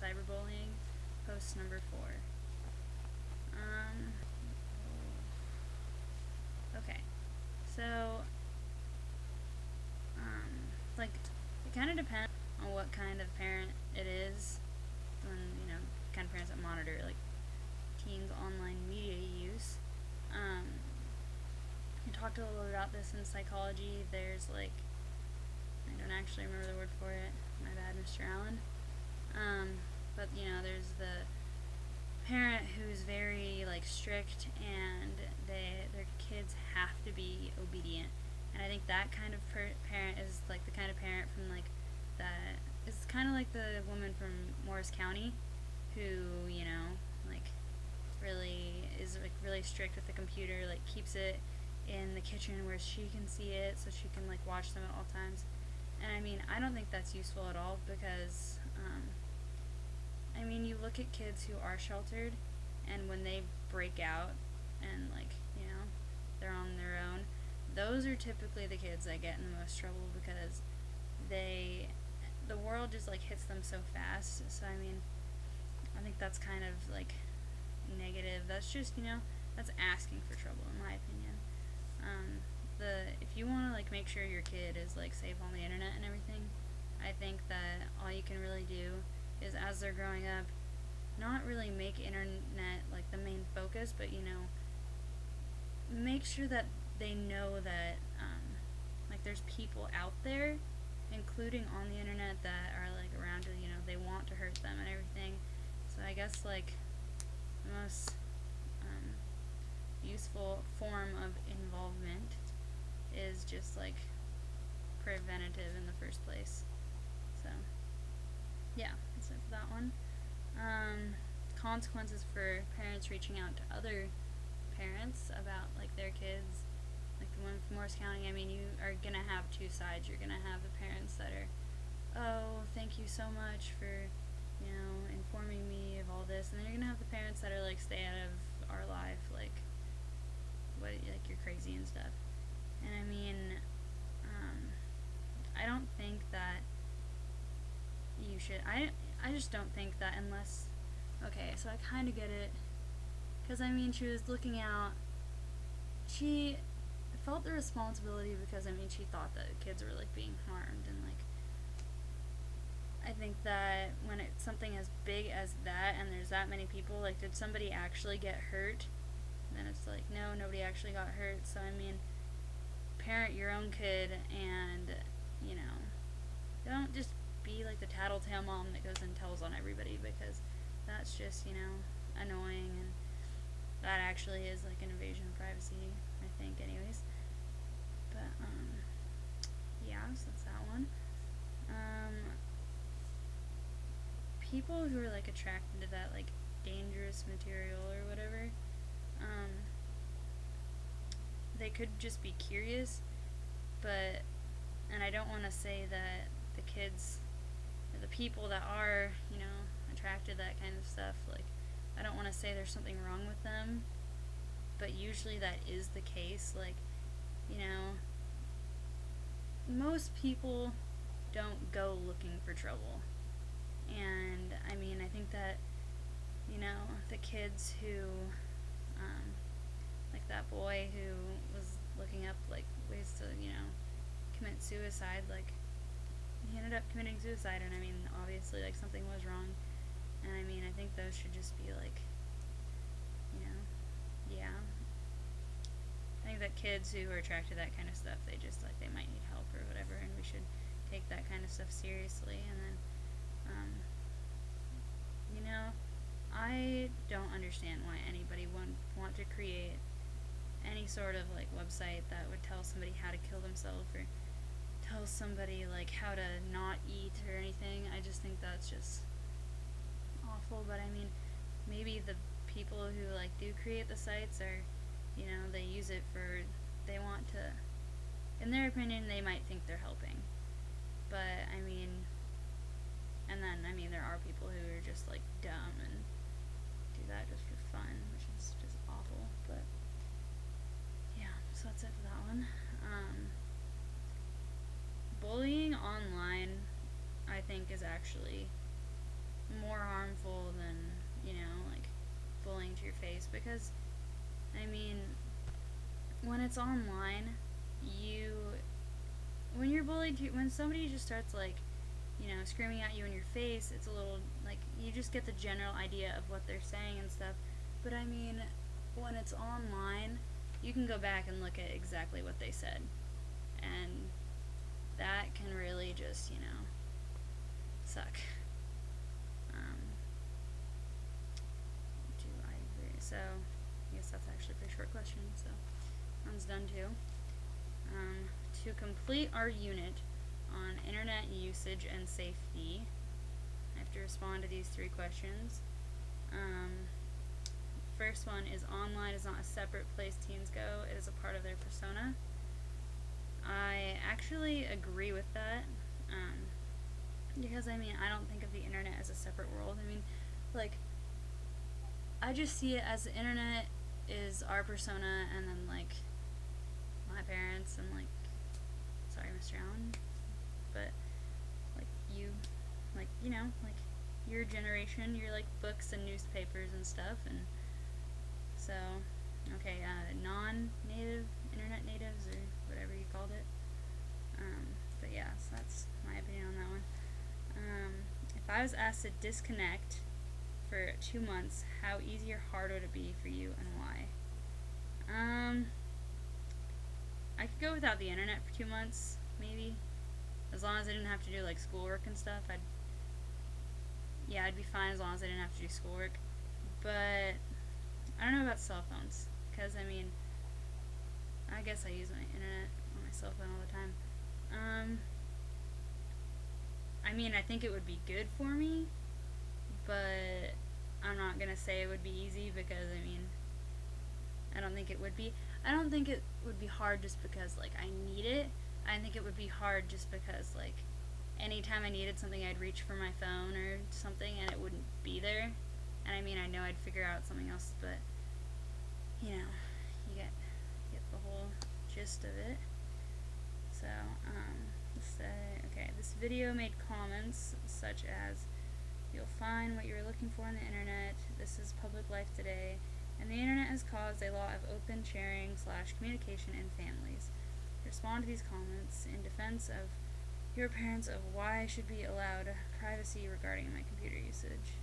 cyberbullying, post number 4. Okay, so, like, it kind of depends on what kind of parent it is, when, kind of parents that monitor, like, teens' online media use. I talked a little about this in psychology. There's, like, I don't actually remember the word for it. My bad, Mr. Allen. But, there's the parent who's very, like, strict, and their kids have to be obedient. And I think that kind of parent is, like, the kind of parent from, like, that is kind of like the woman from Morris County who, like, really is, like, really strict with the computer, like, keeps it in the kitchen where she can see it so she can, like, watch them at all times. And I mean, I don't think that's useful at all because, you look at kids who are sheltered, and when they break out and, like, they're on their own, those are typically the kids that get in the most trouble because the world just, like, hits them so fast. So, I think that's kind of, like, negative. That's just, that's asking for trouble, in my opinion. If you want to, like, make sure your kid is, like, safe on the internet and everything, I think that all you can really do is, as they're growing up, not really make internet, like, the main focus, but, make sure that they know that, like, there's people out there, including on the internet, that are, like, around, they want to hurt them and everything. So I guess, like, the most useful form of involvement is just, like, preventative in the first place. So, yeah, that's it for that one. Consequences for parents reaching out to other parents about, like, their kids. Like the one from Morris County, you are going to have two sides. You're going to have the parents that are, oh, thank you so much for, informing me of all this. And then you're going to have the parents that are, like, stay out of our life, like, like, you're crazy and stuff. And I don't think that you should, I just don't think that unless, okay, so I kind of get it, because, she was looking out, she felt the responsibility because, she thought that kids were, like, being harmed, and, like, I think that when it's something as big as that, and there's that many people, like, did somebody actually get hurt? And then it's like, no, nobody actually got hurt. So, parent your own kid, and, don't just be, like, the tattletale mom that goes and tells on everybody, because that's just, annoying, and that actually is, like, an invasion of privacy, I think, anyways. But, yeah, so that's that one. People who are, like, attracted to that, like, dangerous material or whatever, they could just be curious, and I don't want to say that the kids, or the people that are, attracted to that kind of stuff, like, I don't want to say there's something wrong with them, but usually that is the case. Like, most people don't go looking for trouble, and, I think that, the kids who, like that boy who was looking up, like, ways to, commit suicide, like, he ended up committing suicide, and, obviously, like, something was wrong, and, I think those should just be, like, yeah. I think that kids who are attracted to that kind of stuff, they just, like, they might need help or whatever, and we should take that kind of stuff seriously. And then, I don't understand why anybody would want to create any sort of, like, website that would tell somebody how to kill themselves, or tell somebody, like, how to not eat or anything. I just think that's just awful. But maybe the people who, like, do create the sites are, they use it for, they want to, in their opinion, they might think they're helping. But, and then, there are people who are just, like, dumb and do that just for fun, which is just awful. But, yeah, so that's it for that one. Bullying online, I think, is actually more harmful than, like bullying to your face, because I mean, when it's online, you when you're bullied, when somebody just starts like, screaming at you in your face, it's a little like you just get the general idea of what they're saying and stuff. But I mean, when it's online, you can go back and look at exactly what they said, and that can really just, suck. Do I agree? So, I guess that's actually a pretty short question, so that one's done too. To complete our unit on internet usage and safety, I have to respond to these 3 questions. First one is, online is not a separate place teens go, it is a part of their persona. I actually agree with that, because I don't think of the internet as a separate world. Like, I just see it as the internet is our persona, and then like my parents and like, sorry, Mr. Allen, but like you, like, like your generation, you're like books and newspapers and stuff, and so, okay, non-native, internet natives, or whatever you called it. But yeah, so that's my opinion on that one. If I was asked to disconnect for 2 months, how easy or hard would it be for you, and why? I could go without the internet for 2 months, maybe. As long as I didn't have to do like schoolwork and stuff, I'd be fine as long as I didn't have to do schoolwork. But I don't know about cell phones, because I guess I use my internet on my cell phone all the time. I think it would be good for me, but I'm not gonna say it would be easy, because I don't think it would be. I don't think it would be hard just because like I need it. I think it would be hard just because like anytime I needed something, I'd reach for my phone or something and it wouldn't be there. And I know I'd figure out something else, but you get the whole gist of it. So, okay, this video made comments such as, you'll find what you were looking for on the internet, this is public life today, and the internet has caused a lot of open sharing / communication in families. Respond to these comments in defense of your parents of why I should be allowed privacy regarding my computer usage.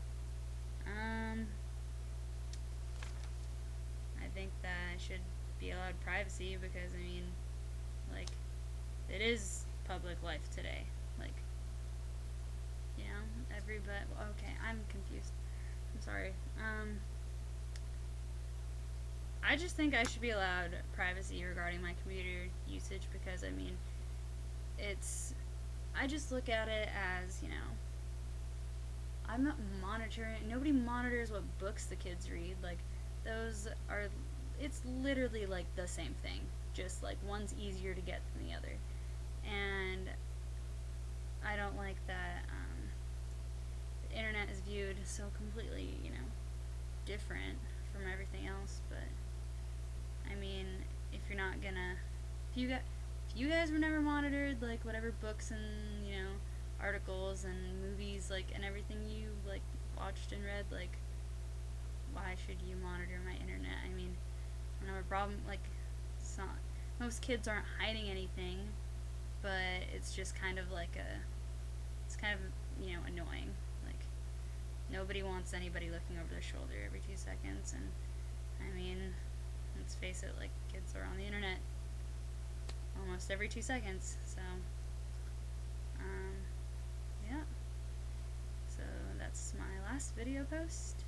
I think that I should be allowed privacy because, like, it is public life today. Like, everybody. Okay, I'm confused. I'm sorry. I just think I should be allowed privacy regarding my computer usage because, I just look at it as, I'm not monitoring. Nobody monitors what books the kids read. Like, it's literally like the same thing. Just like one's easier to get than the other. And I don't like that the internet is viewed so completely, different from everything else. But, if you're not gonna, if you guys were never monitored, like, whatever books and, articles and movies, like, and everything you, like, watched and read, like, why should you monitor my internet? I don't have a problem, like, it's not, most kids aren't hiding anything, but it's just kind of like it's kind of, annoying. Like, nobody wants anybody looking over their shoulder every 2 seconds, and, let's face it, like, kids are on the internet almost every 2 seconds, so, yeah. So, that's my last video post.